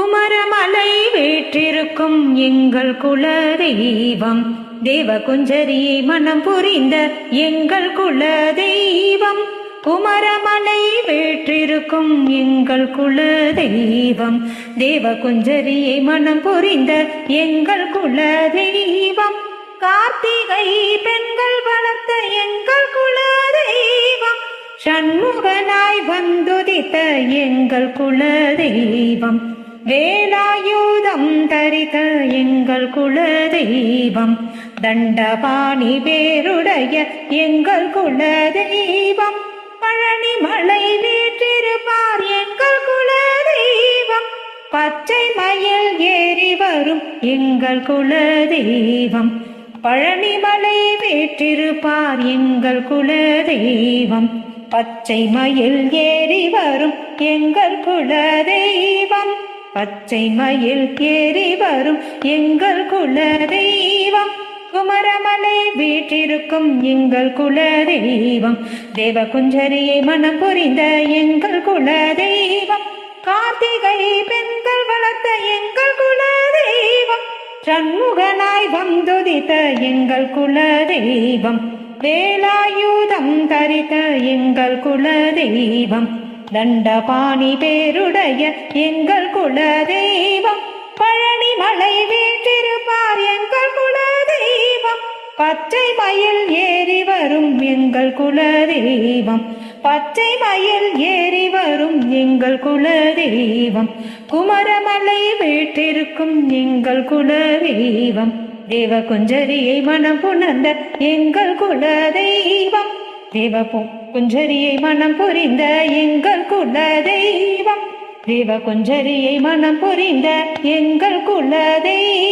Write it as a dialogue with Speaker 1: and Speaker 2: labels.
Speaker 1: குமரமலை வீற்றிருக்கும் எங்கள் குல தெய்வம், தேவகுஞ்சரியை மனம் புரிந்த எங்கள் குல தெய்வம். குமரமலை வீற்றிருக்கும் எங்கள் குல தெய்வம், தேவகுஞ்சரியை மனம் புரிந்த எங்கள் குல தெய்வம். கார்த்திகை பெண்கள் வளர்த்த எங்கள் குல தெய்வம், சண்முகனாய் வந்துதித்த எங்கள் குல தெய்வம். வேலாயுதம் தரித்த எங்கள் குல தெய்வம், தண்டபாணி பேருடைய எங்கள் குல தெய்வம். பழனிமலை வீற்றிருப்பார் எங்கள் குல தெய்வம், பச்சை மயில் ஏறி வரும் எங்கள் குல தெய்வம். பழனிமலை வீற்றிருப்பார் எங்கள் குல தெய்வம், பச்சை மயில் ஏறி வரும் எங்கள் குல தெய்வம். பச்சை மயில் ஏறி வரும் எங்கள் குல தெய்வம். குமரமலை வீற்றிருக்கும் எங்கள் குல தெய்வம், தேவகுஞ்சரியை மனம் புரிந்த எங்கள் குல தெய்வம். கார்த்திகை பெண்கள் வளர்த்த எங்கள் குல தெய்வம், சண்முகனாய் வந்துதித்த எங்கள் குல தெய்வம். வேலாயுதம் தரித்த எங்கள் குல தெய்வம், தண்டபாணி பேருடைய எங்கள் குல தெய்வம். பழனிமலை வீற்றிருப்பார் எங்கள் குல தெய்வம், பச்சை மயில் ஏறி வரும் எங்கள் குல தெய்வம். பச்சை மயில் ஏறி வரும் எங்கள் குல தெய்வம். குமரமலை வீற்றிருக்கும் எங்கள் குல தெய்வம், தேவகுஞ்சரியை மனம் புணர்ந்த எங்கள் குல தெய்வம். தேவகுஞ்சரியை மனம் புரிந்த எங்கள் குல தெய்வம், தேவகுஞ்சரியை மனம் புரிந்த எங்கள் குல தெய்வம்.